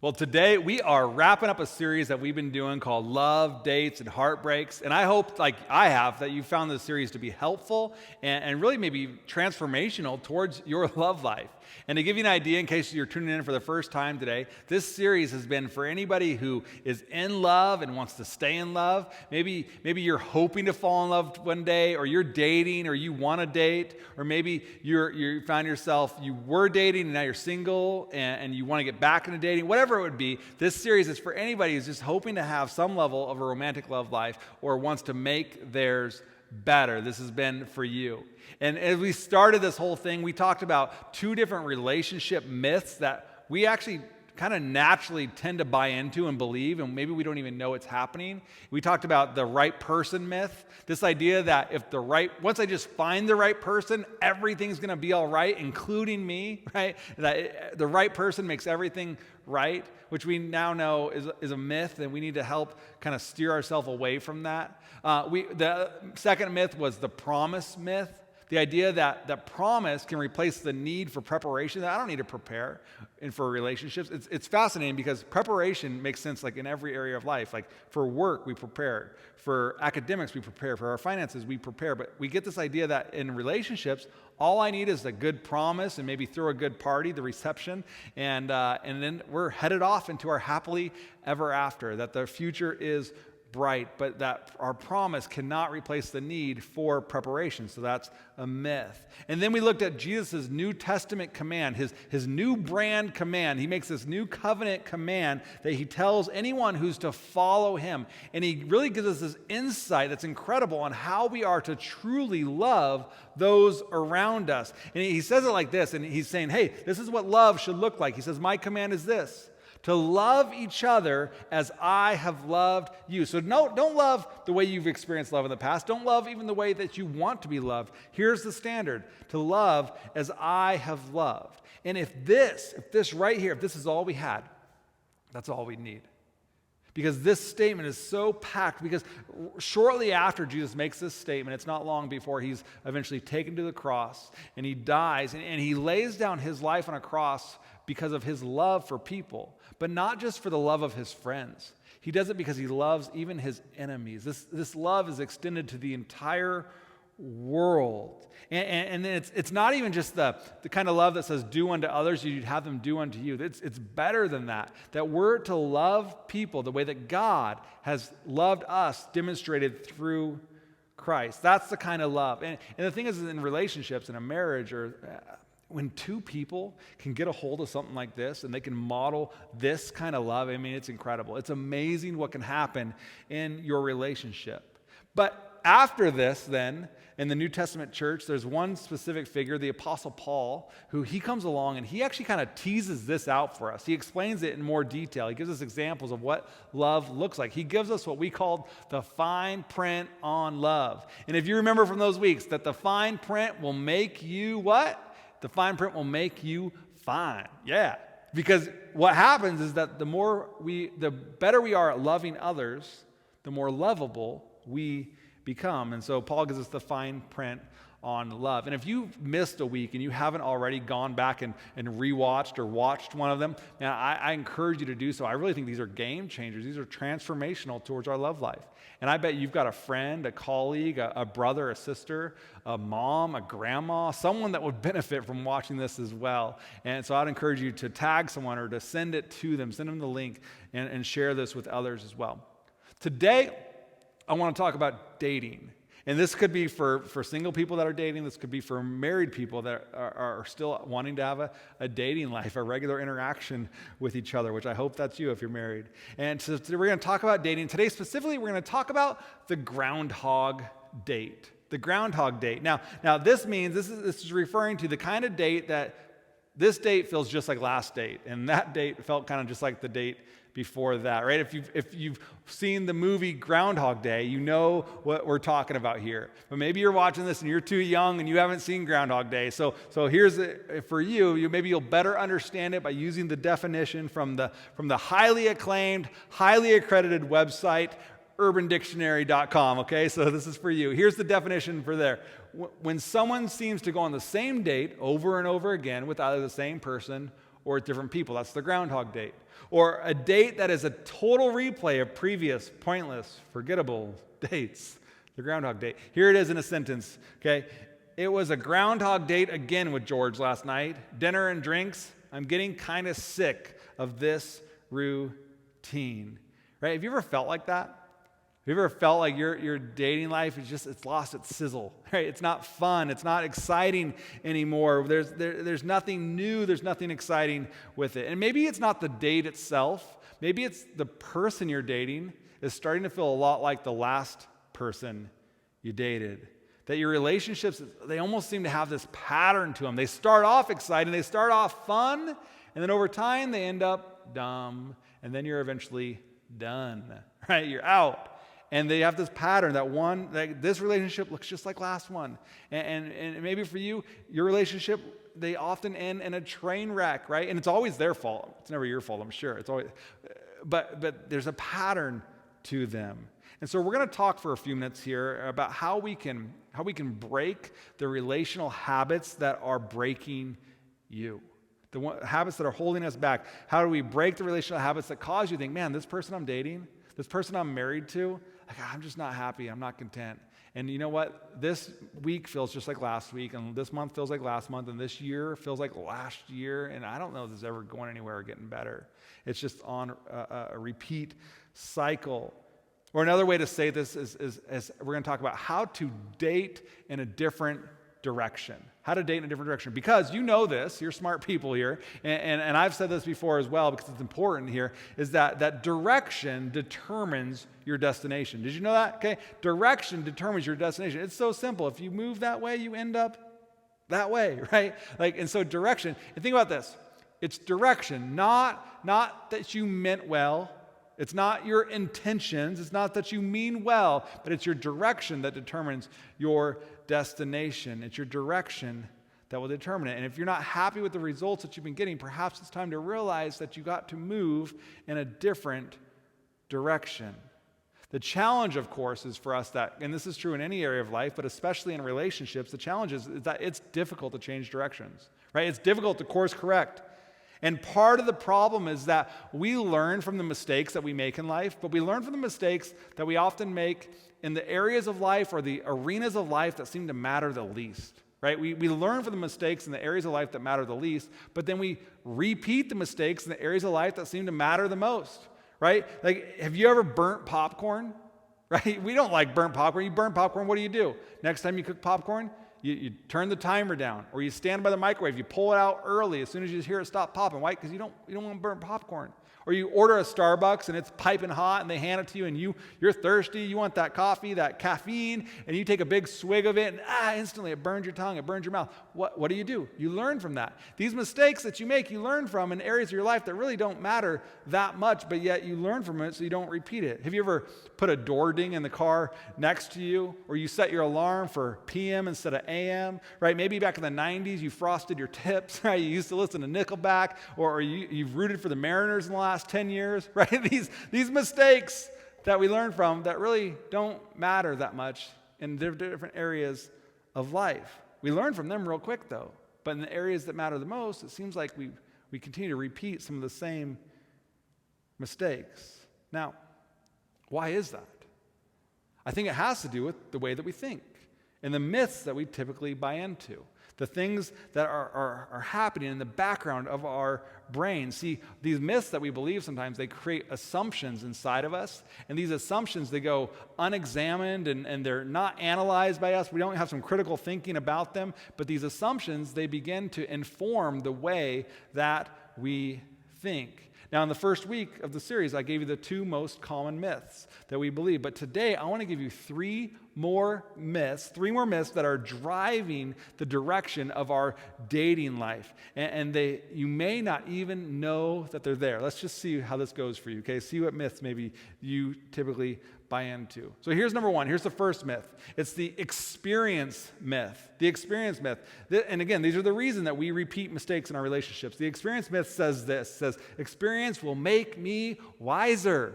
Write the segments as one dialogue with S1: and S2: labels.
S1: Well, today we are wrapping up a series that we've been doing called Love, Dates, and Heartbreaks. And I hope, like I have, that you found this series to be helpful and really maybe transformational towards your love life. And to give you an idea, in case you're tuning in for the first time today, this series has been for anybody who is in love and wants to stay in love. Maybe you're hoping to fall in love one day, or you're dating, or you want to date, or maybe you found yourself, you were dating and now you're single and you want to get back into dating. Whatever it would be, this series is for anybody who's just hoping to have some level of a romantic love life or wants to make theirs better. This has been for you. And as we started this whole thing, we talked about two different relationship myths that we actually kind of naturally tend to buy into and believe, and maybe we don't even know it's happening. We talked about the right person myth, this idea that once I just find the right person, everything's going to be all right, including me, right? That the right person makes everything right, which we now know is a myth, and we need to help kind of steer ourselves away from that. The second myth was the promise myth. The idea that promise can replace the need for preparation. That I don't need to prepare for relationships. It's fascinating because preparation makes sense like in every area of life. Like for work, we prepare. For academics, we prepare. For our finances, we prepare. But we get this idea that in relationships, all I need is a good promise and maybe throw a good party, the reception, and then we're headed off into our happily ever after, that the future is bright, but that our promise cannot replace the need for preparation. So that's a myth. And then we looked at Jesus' New Testament command, his new brand command. He makes this new covenant command that he tells anyone who's to follow him. And he really gives us this insight that's incredible on how we are to truly love those around us. And he says it like this, and he's saying, hey, this is what love should look like. He says, my command is this: to love each other as I have loved you. So don't love the way you've experienced love in the past. Don't love even the way that you want to be loved. Here's the standard: to love as I have loved. And if this right here, if this is all we had, that's all we need. Because this statement is so packed, because shortly after Jesus makes this statement, it's not long before he's eventually taken to the cross and he dies and he lays down his life on a cross because of his love for people, but not just for the love of his friends. He does it because he loves even his enemies. This love is extended to the entire world. And then it's not even just the kind of love that says do unto others, you'd have them do unto you. It's better than that. That we're to love people the way that God has loved us, demonstrated through Christ. That's the kind of love. And the thing is, in relationships, in a marriage, or when two people can get a hold of something like this and they can model this kind of love, I mean, it's incredible. It's amazing what can happen in your relationship. But after this, then, in the New Testament church, there's one specific figure, the Apostle Paul, who he comes along and he actually kind of teases this out for us. He explains it in more detail. He gives us examples of what love looks like. He gives us what we called the fine print on love. And if you remember from those weeks, that the fine print will make you what? The fine print will make you fine. Yeah. Because what happens is that the better we are at loving others, the more lovable we become. And so Paul gives us the fine print on love. And if you've missed a week and you haven't already gone back and rewatched or watched one of them, and I encourage you to do so. I really think these are game changers. These are transformational towards our love life. And I bet you've got a friend, a colleague, a brother, a sister, a mom, a grandma, someone that would benefit from watching this as well. And so I'd encourage you to tag someone or to send it to them, send them the link, and share this with others as well. Today, I want to talk about dating. And this could be for single people that are dating. This could be for married people that are still wanting to have a dating life, a regular interaction with each other, which I hope that's you if you're married. And so today we're going to talk about dating. Today specifically, we're going to talk about the Groundhog Date. The Groundhog Date. Now this means, this is referring to the kind of date that this date feels just like last date, and that date felt kind of just like the date before that, right? If you've seen the movie Groundhog Day, you know what we're talking about here. But maybe you're watching this and you're too young and you haven't seen Groundhog Day. So here's for you. Maybe you'll better understand it by using the definition from the highly acclaimed, highly accredited website urbandictionary.com. Okay, so this is for you. Here's the definition for there. When someone seems to go on the same date over and over again with either the same person or with different people. That's the Groundhog Date. Or a date that is a total replay of previous, pointless, forgettable dates. The Groundhog Date. Here it is in a sentence, okay? It was a Groundhog Date again with George last night. Dinner and drinks. I'm getting kind of sick of this routine. Right? Have you ever felt like that? Have you ever felt like your dating life it's lost its sizzle, right? It's not fun. It's not exciting anymore. There's nothing new. There's nothing exciting with it. And maybe it's not the date itself. Maybe it's the person you're dating is starting to feel a lot like the last person you dated. That your relationships, they almost seem to have this pattern to them. They start off exciting, they start off fun, and then over time they end up dumb, and then you're eventually done, right? You're out. And they have this pattern that this relationship looks just like last one. And maybe for you, your relationship, they often end in a train wreck, right? And it's always their fault. It's never your fault, I'm sure. It's always, but there's a pattern to them. And so we're going to talk for a few minutes here about how we can break the relational habits that are breaking you. Habits that are holding us back. How do we break the relational habits that cause you to think, man, this person I'm dating, this person I'm married to, I'm just not happy, I'm not content. And you know what? This week feels just like last week, and this month feels like last month, and this year feels like last year, and I don't know if this is ever going anywhere or getting better. It's just on a repeat cycle. Or another way to say this is we're going to talk about how to date in a different direction. How to date in a different direction. Because you know this, you're smart people here, and I've said this before as well because it's important here, is that direction determines your destination. Did you know that? Okay, direction determines your destination. It's so simple. If you move that way, you end up that way, right? And so direction, and think about this. It's direction, not that you meant well. It's not your intentions. It's not that you mean well, but it's your direction that determines your destination. It's your direction that will determine it. And if you're not happy with the results that you've been getting, perhaps it's time to realize that you got to move in a different direction. The challenge, of course, is for us that, and this is true in any area of life, but especially in relationships, the challenge is that it's difficult to change directions, right? It's difficult to course correct. And part of the problem is that we learn from the mistakes that we make in life, but we learn from the mistakes that we often make in the areas of life or the arenas of life that seem to matter the least, right? We learn from the mistakes in the areas of life that matter the least, but then we repeat the mistakes in the areas of life that seem to matter the most, right? Like, have you ever burnt popcorn, right? We don't like burnt popcorn. You burn popcorn, what do? Next time you cook popcorn, you turn the timer down, or you stand by the microwave, you pull it out early as soon as you hear it stop popping. Why? Because you don't want to burn popcorn. Or you order a Starbucks and it's piping hot and they hand it to you and you're thirsty, you want that coffee, that caffeine, and you take a big swig of it and instantly it burns your tongue, it burns your mouth. What do? You learn from that. These mistakes that you make, you learn from in areas of your life that really don't matter that much, but yet you learn from it so you don't repeat it. Have you ever put a door ding in the car next to you, or you set your alarm for PM instead of AM, right? Maybe back in the 90s you frosted your tips, right? You used to listen to Nickelback, or you've rooted for the Mariners in the last 10 years, right? These mistakes that we learn from that really don't matter that much in different areas of life. We learn from them real quick though, but in the areas that matter the most, it seems like we continue to repeat some of the same mistakes. Now, why is that? I think it has to do with the way that we think and the myths that we typically buy into. The things that are happening in the background of our brain. See, these myths that we believe sometimes, they create assumptions inside of us. And these assumptions, they go unexamined and they're not analyzed by us. We don't have some critical thinking about them. But these assumptions, they begin to inform the way that we think. Now, in the first week of the series, I gave you the 2 most common myths that we believe. But today, I want to give you 3 more myths that are driving the direction of our dating life. And you may not even know that they're there. Let's just see how this goes for you, okay? See what myths maybe you typically buy into. So here's number 1. Here's the first myth. It's the experience myth. The experience myth. And again, these are the reason that we repeat mistakes in our relationships. The experience myth says this, experience will make me wiser.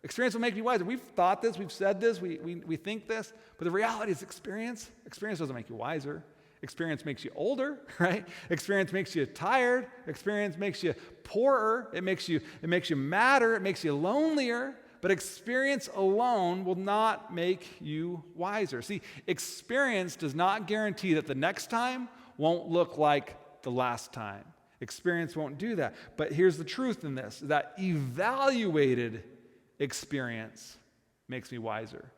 S1: Experience will make me wiser. We've thought this, we've said this, we think this, but the reality is experience doesn't make you wiser. Experience makes you older, right? Experience makes you tired. Experience makes you poorer. It makes you madder. It makes you lonelier. But experience alone will not make you wiser. See, experience does not guarantee that the next time won't look like the last time. Experience won't do that. But here's the truth in this, that evaluated experience makes me wiser.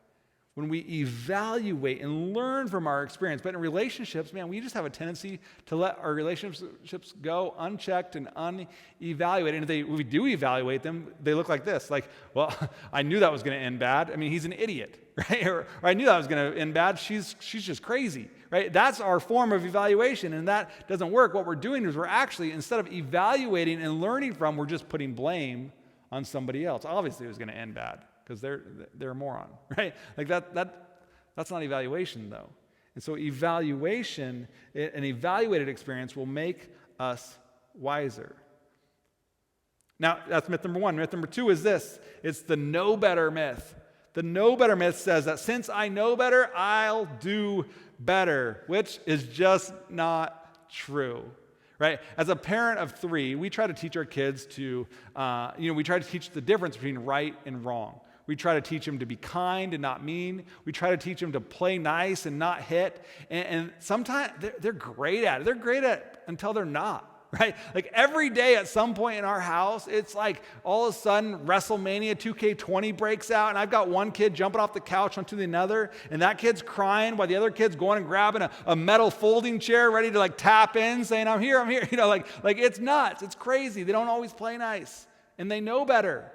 S1: When we evaluate and learn from our experience. But in relationships, man, we just have a tendency to let our relationships go unchecked and unevaluated. And if we do evaluate them, they look like this. Like, well, I knew that was going to end bad. I mean, he's an idiot, right? Or I knew that was going to end bad. She's just crazy, right? That's our form of evaluation, and that doesn't work. What we're doing is we're actually, instead of evaluating and learning from, we're just putting blame on somebody else. Obviously, it was going to end bad, because they're a moron, right? Like that's not evaluation, though. And so evaluation, an evaluated experience will make us wiser. Now, that's myth number one. Myth number two is this. It's the know better myth. The know better myth says that since I know better, I'll do better, which is just not true. Right? As a parent of 3, we try to teach our kids to, we try to teach the difference between right and wrong. We try to teach them to be kind and not mean. We try to teach them to play nice and not hit. And sometimes they're great at it. They're great at it until they're not, right? Like every day at some point in our house, it's like all of a sudden WrestleMania 2K20 breaks out, and I've got one kid jumping off the couch onto the another, and that kid's crying while the other kid's going and grabbing a metal folding chair ready to like tap in, saying, I'm here. Like it's nuts. It's crazy. They don't always play nice, and they know better.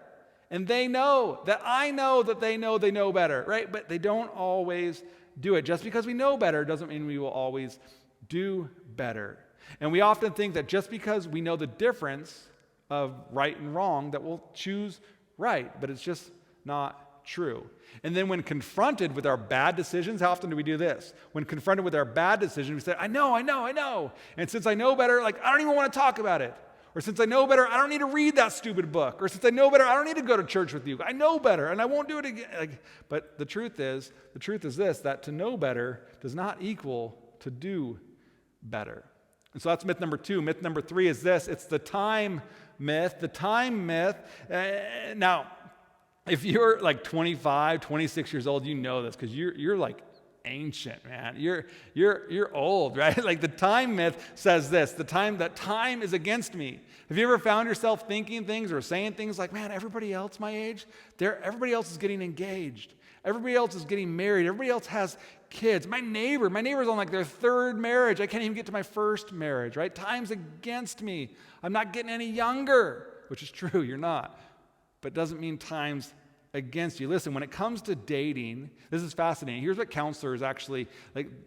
S1: And they know that I know that they know better, right? But they don't always do it. Just because we know better doesn't mean we will always do better. And we often think that just because we know the difference of right and wrong, that we'll choose right. But it's just not true. And then when confronted with our bad decisions, how often do we do this? When confronted with our bad decisions, we say, I know. And since I know better, like, I don't even want to talk about it. Or since I know better, I don't need to read that stupid book. Or since I know better, I don't need to go to church with you. I know better, and I won't do it again. But the truth is this, that to know better does not equal to do better. And so that's myth number 2. Myth number 3 is this. It's the time myth. The time myth. Now, if you're like 25, 26 years old, you know this because you're like ancient, man. You're old, right? Like the time myth says this, that time is against me. Have you ever found yourself thinking things or saying things like, man, everybody else my age, everybody else is getting engaged. Everybody else is getting married. Everybody else has kids. My neighbor's on like their 3rd marriage. I can't even get to my 1st marriage, right? Time's against me. I'm not getting any younger, which is true, you're not. But it doesn't mean time's against you. Listen, when it comes to dating, this is fascinating. Here's what counselors actually,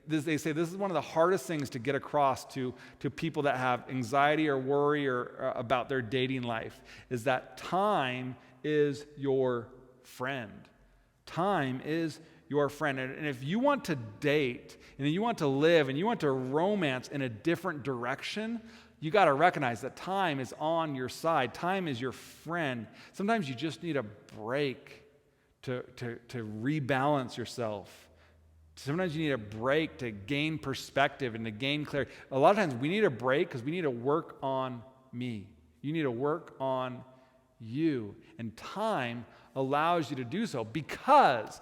S1: they say this is one of the hardest things to get across to people that have anxiety or worry or about their dating life, is that time is your friend. Time is your friend. And if you want to date, and you want to live, and you want to romance in a different direction, you got to recognize that time is on your side. Time is your friend. Sometimes you just need a break to rebalance yourself. Sometimes you need a break to gain perspective and to gain clarity. A lot of times we need a break because we need to work on me. You need to work on you. And time allows you to do so because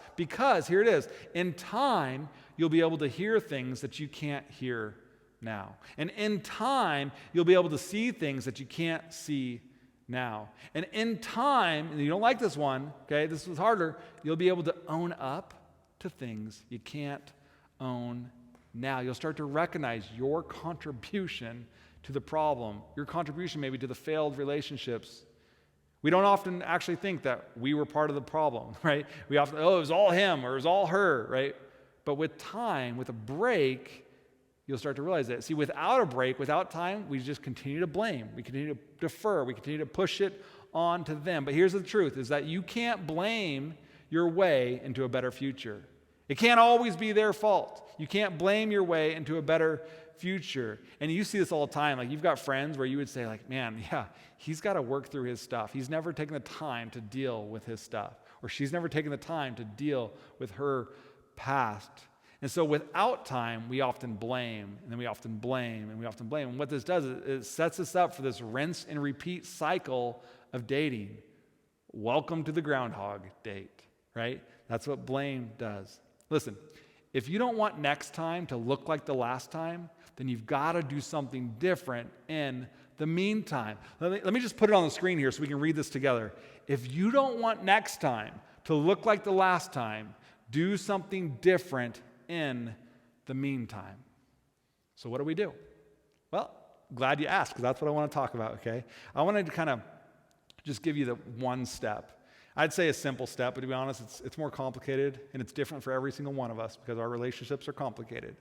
S1: here it is, in time you'll be able to hear things that you can't hear now. And in time, you'll be able to see things that you can't see now. And in time, and you don't like this one, okay, this was harder, you'll be able to own up to things you can't own now. You'll start to recognize your contribution to the problem, your contribution maybe to the failed relationships. We don't often actually think that we were part of the problem, right? We often, it was all him or it was all her, right? But with time, with a break, you'll start to realize that. See, without a break, without time, we just continue to blame. We continue to defer. We continue to push it on to them. But here's the truth, is that you can't blame your way into a better future. It can't always be their fault. You can't blame your way into a better future. And you see this all the time. Like, you've got friends where you would say, like, man, yeah, he's got to work through his stuff. He's never taken the time to deal with his stuff. Or she's never taken the time to deal with her past. And so without time, we often blame, and then we often blame, and we often blame. And what this does is it sets us up for this rinse and repeat cycle of dating. Welcome to the Groundhog Date, right? That's what blame does. Listen, if you don't want next time to look like the last time, then you've got to do something different in the meantime. Let me just put it on the screen here so we can read this together. If you don't want next time to look like the last time, do something different in the meantime. So what do we do? Well, glad you asked, because that's what I want to talk about, okay? I wanted to kind of just give you the one step. I'd say a simple step, but to be honest, it's more complicated, and it's different for every single one of us because our relationships are complicated.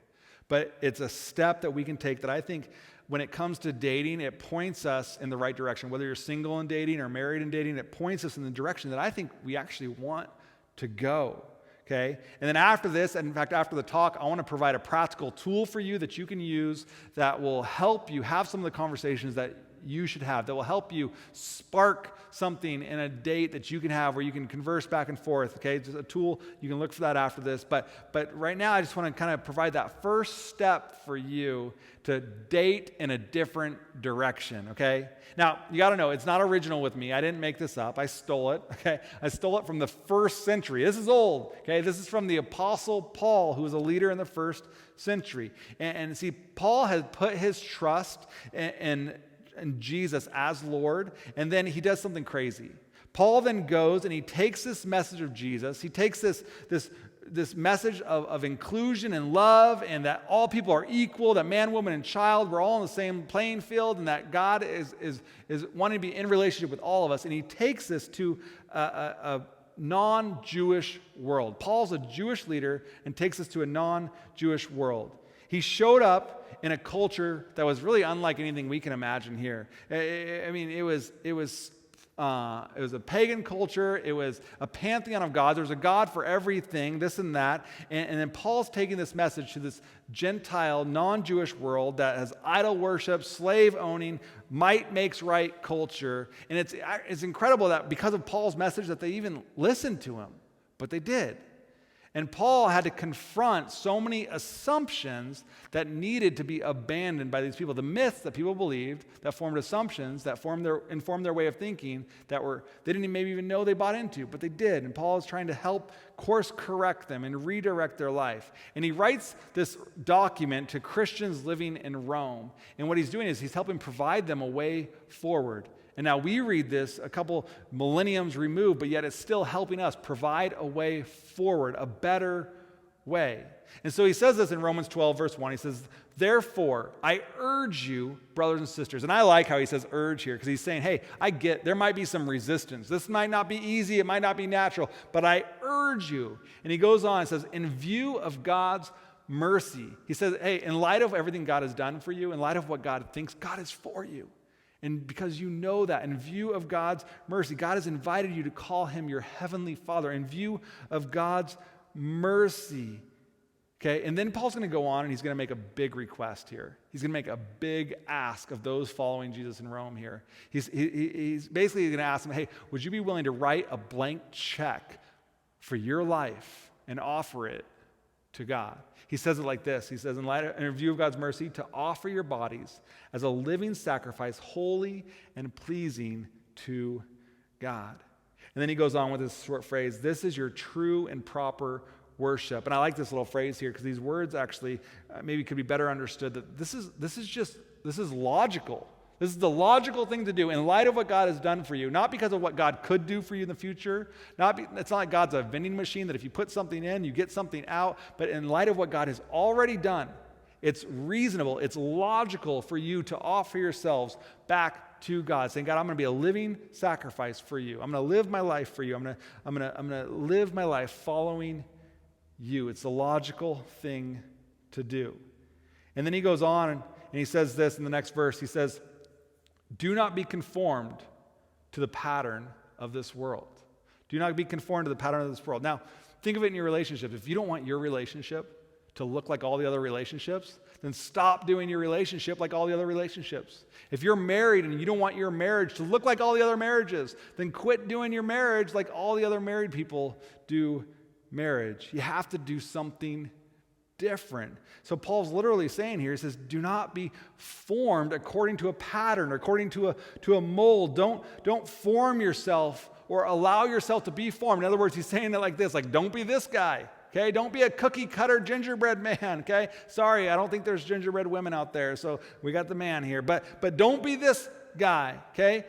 S1: But it's a step that we can take that I think when it comes to dating, it points us in the right direction. Whether you're single and dating or married and dating, it points us in the direction that I think we actually want to go. Okay? And then after this, and in fact, after the talk, I want to provide a practical tool for you that you can use that will help you have some of the conversations that you should have, that will help you spark something in a date that you can have where you can converse back and forth, okay? It's just a tool. You can look for that after this. But right now, I just want to kind of provide that first step for you to date in a different direction, okay? Now, you got to know, it's not original with me. I didn't make this up. I stole it, okay? I stole it from the first century. This is old, okay? This is from the Apostle Paul, who was a leader in the first century. And see, Paul had put his trust in Jesus as Lord, and then he does something crazy. Paul then goes and he takes this message of Jesus, he takes this message of inclusion and love, and that all people are equal, that man, woman, and child, we're all on the same playing field, and that God is wanting to be in relationship with all of us, and he takes this to a non-Jewish world. Paul's a Jewish leader and takes us to a non-Jewish world. He showed up in a culture that was really unlike anything we can imagine here. I mean, it was a pagan culture. It was a pantheon of gods. There was a god for everything, this and that. And then Paul's taking this message to this Gentile, non-Jewish world that has idol worship, slave owning, might makes right culture. And it's incredible that because of Paul's message that they even listened to him. But they did. And Paul had to confront so many assumptions that needed to be abandoned by these people. The myths that people believed that formed assumptions, that informed their way of thinking, they didn't maybe even know they bought into, but they did. And Paul is trying to help course correct them and redirect their life. And he writes this document to Christians living in Rome. And what he's doing is he's helping provide them a way forward. And now we read this a couple millenniums removed, but yet it's still helping us provide a way forward, a better way. And so he says this in Romans 12, verse 1. He says, "Therefore, I urge you, brothers and sisters." And I like how he says urge here, because he's saying, hey, I get there might be some resistance. This might not be easy. It might not be natural, but I urge you. And he goes on and says, in view of God's mercy. He says, hey, in light of everything God has done for you, in light of what God thinks, God is for you. And because you know that, in view of God's mercy, God has invited you to call him your heavenly Father. In view of God's mercy. Okay, and then Paul's going to go on and he's going to make a big request here. He's going to make a big ask of those following Jesus in Rome here. He's basically going to ask them, hey, would you be willing to write a blank check for your life and offer it to God? He says it like this. He says, in view of God's mercy, to offer your bodies as a living sacrifice, holy and pleasing to God. And then he goes on with this short phrase, this is your true and proper worship. And I like this little phrase here because these words actually maybe could be better understood, that this is logical. This is the logical thing to do in light of what God has done for you, not because of what God could do for you in the future. It's not like God's a vending machine that if you put something in, you get something out, but in light of what God has already done, it's reasonable, it's logical for you to offer yourselves back to God, saying, God, I'm going to be a living sacrifice for you. I'm going to live my life for you. I'm going to live my life following you. It's the logical thing to do. And then he goes on and he says this in the next verse. He says, do not be conformed to the pattern of this world. Do not be conformed to the pattern of this world. Now, think of it in your relationships. If you don't want your relationship to look like all the other relationships, then stop doing your relationship like all the other relationships. If you're married and you don't want your marriage to look like all the other marriages, then quit doing your marriage like all the other married people do marriage. You have to do something different. So Paul's literally saying here, he says, do not be formed according to a pattern, according to a mold. Don't form yourself or allow yourself to be formed. In other words, he's saying it like this, like, don't be this guy. Okay, don't be a cookie cutter gingerbread man. Okay, sorry, I don't think there's gingerbread women out there, so we got the man here. But don't be this guy. Okay,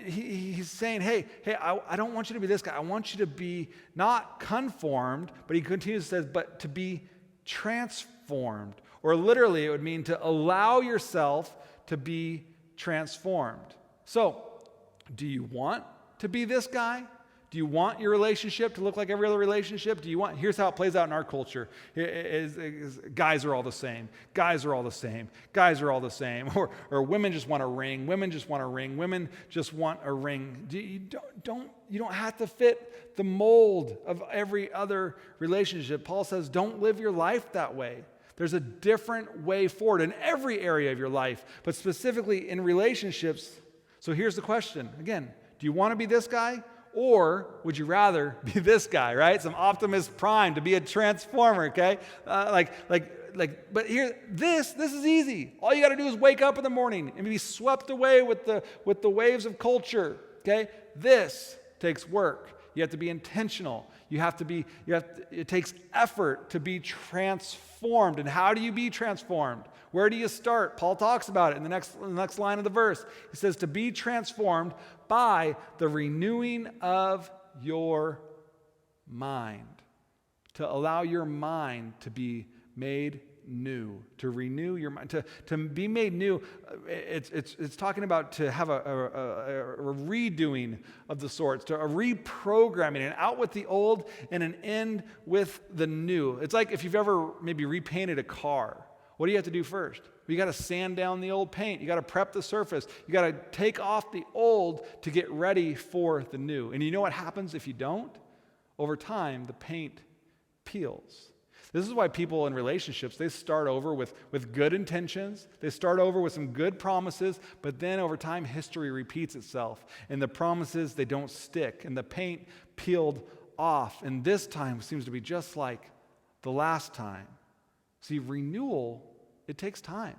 S1: he's saying, hey, I don't want you to be this guy. I want you to be not conformed, but he continues to say, but to be transformed. Or literally, it would mean to allow yourself to be transformed. So, do you want to be this guy? Do you want your relationship to look like every other relationship? Here's how it plays out in our culture. Guys are all the same. Guys are all the same. Guys are all the same. Or women just want a ring. Women just want a ring. Women just want a ring. You don't have to fit the mold of every other relationship. Paul says, don't live your life that way. There's a different way forward in every area of your life, but specifically in relationships. So here's the question. Again, do you want to be this guy? Or would you rather be this guy, right? Some Optimus Prime to be a transformer, okay? But here, this is easy. All you got to do is wake up in the morning and be swept away with the waves of culture, okay? This takes work. You have to be intentional. It takes effort to be transformed. And how do you be transformed? Where do you start? Paul talks about it in the next line of the verse. He says to be transformed by the renewing of your mind. To allow your mind to be made new, to renew your mind, to be made new. It's talking about to have a redoing of the sorts, to a reprogramming, and out with the old and an end with the new. It's like if you've ever maybe repainted a car. What do you have to do first? You got to sand down the old paint. You got to prep the surface. You got to take off the old to get ready for the new. And you know what happens if you don't? Over time, the paint peels. This is why people in relationships, they start over with good intentions. They start over with some good promises, but then over time, history repeats itself. And the promises, they don't stick. And the paint peeled off. And this time seems to be just like the last time. See, renewal, it takes time.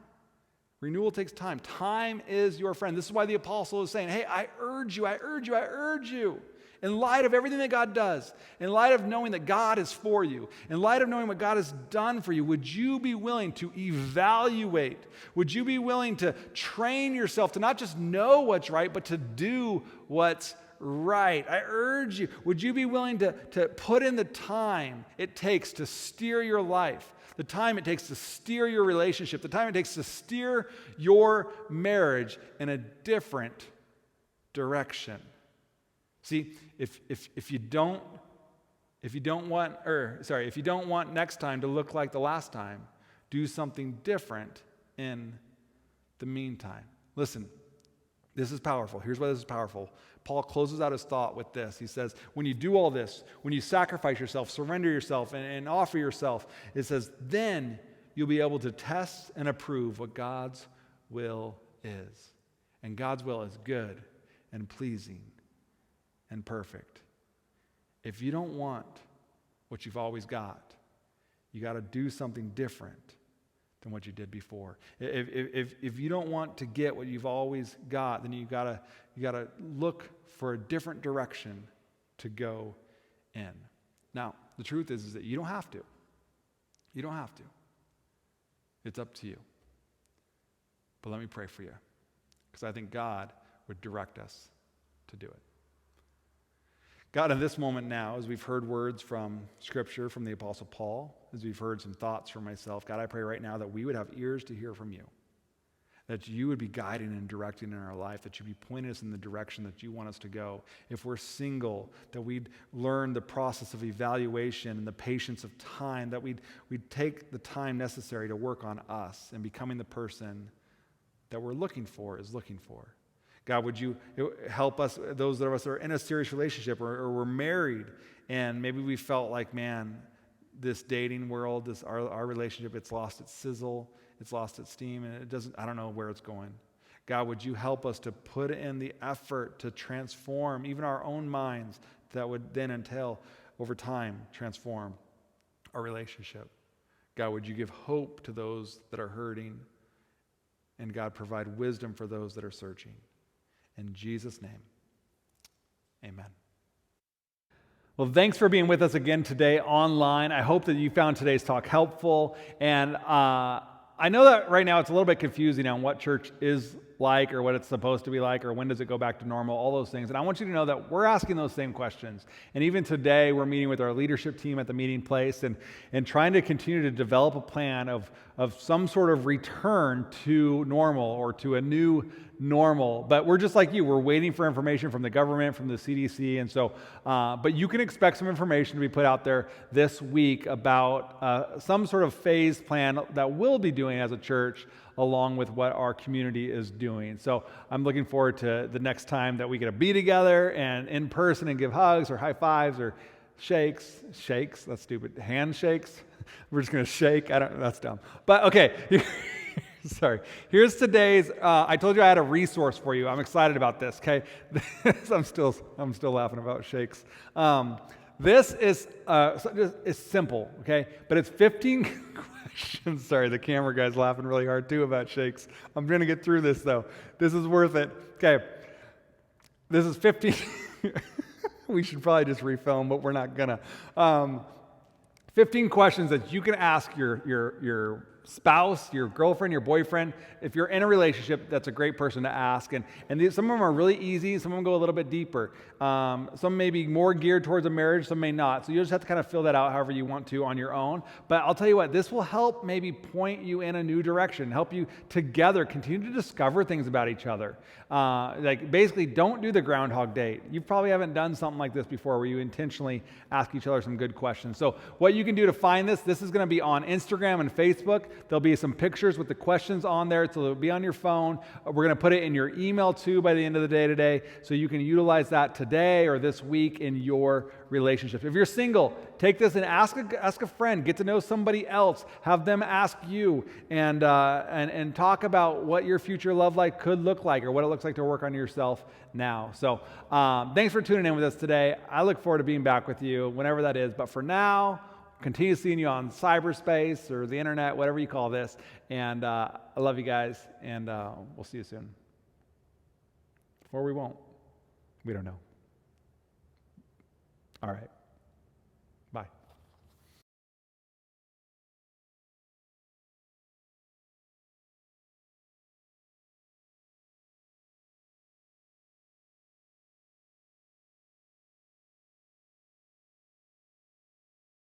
S1: Renewal takes time. Time is your friend. This is why the apostle is saying, hey, I urge you. In light of everything that God does, in light of knowing that God is for you, in light of knowing what God has done for you, would you be willing to evaluate? Would you be willing to train yourself to not just know what's right, but to do what's right? I urge you. Would you be willing to put in the time it takes to steer your life, the time it takes to steer your relationship, the time it takes to steer your marriage in a different direction? See, if you don't want next time to look like the last time, do something different in the meantime. Listen, this is powerful. Here's why this is powerful. Paul closes out his thought with this. He says, when you do all this, when you sacrifice yourself, surrender yourself, and offer yourself, it says, then you'll be able to test and approve what God's will is. And God's will is good and pleasing and perfect. If you don't want what you've always got, you got to do something different than what you did before. If you don't want to get what you've always got, then you got to look for a different direction to go in. Now, the truth is that you don't have to. You don't have to. It's up to you. But let me pray for you, because I think God would direct us to do it. God, in this moment now, as we've heard words from Scripture, from the Apostle Paul, as we've heard some thoughts from myself, God, I pray right now that we would have ears to hear from you, that you would be guiding and directing in our life, that you'd be pointing us in the direction that you want us to go. If we're single, that we'd learn the process of evaluation and the patience of time, that we'd take the time necessary to work on us and becoming the person that we're looking for is looking for. God, would you help us, those of us that are in a serious relationship or we're married, and maybe we felt like, man, this dating world, our relationship, it's lost its sizzle, it's lost its steam, and I don't know where it's going. God, would you help us to put in the effort to transform even our own minds that would then entail, over time, transform our relationship. God, would you give hope to those that are hurting? And God, provide wisdom for those that are searching. In Jesus' name, amen. Well, thanks for being with us again today online. I hope that you found today's talk helpful. And I know that right now it's a little bit confusing on what church is like or what it's supposed to be like or when does it go back to normal, all those things. And I want you to know that we're asking those same questions. And even today, we're meeting with our leadership team at the meeting place and trying to continue to develop a plan of some sort of return to normal or to a new normal. But we're just like you. We're waiting for information from the government, from the CDC. And so, but you can expect some information to be put out there this week about some sort of phased plan that we'll be doing as a church along with what our community is doing. So I'm looking forward to the next time that we get to be together and in person and give hugs or high fives or shakes, that's stupid, handshakes. We're just going to shake. That's dumb. But okay. Sorry. Here's today's, I told you I had a resource for you. I'm excited about this, okay? I'm still laughing about shakes. This is it's simple, okay? But it's 15 questions. Sorry, the camera guy's laughing really hard too about shakes. I'm going to get through this though. This is worth it. Okay. This is 15. We should probably just refilm, but we're not gonna. 15 questions that you can ask your spouse, your girlfriend, your boyfriend. If you're in a relationship, that's a great person to ask. And some of them are really easy. Some of them go a little bit deeper. Some may be more geared towards a marriage. Some may not. So you just have to kind of fill that out however you want to on your own. But I'll tell you what, this will help maybe point you in a new direction, help you together continue to discover things about each other. Like basically don't do the Groundhog Date. You probably haven't done something like this before where you intentionally ask each other some good questions. So what you can do to find this is going to be on Instagram and Facebook. There'll be some pictures with the questions on there, so it'll be on your phone. We're going to put it in your email too by the end of the day today, so you can utilize that today or this week in your relationships. If you're single, take this and ask a friend, get to know somebody else, have them ask you, and talk about what your future love life could look like or what it looks like to work on yourself now. So thanks for tuning in with us today. I look forward to being back with you whenever that is, but for now, continue seeing you on cyberspace or the internet, whatever you call this. And I love you guys, and we'll see you soon. Or we won't. We don't know. All right.